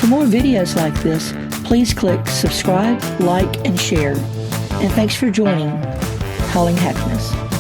more videos like this, please click subscribe, like, and share. And thanks for joining Calling Happiness.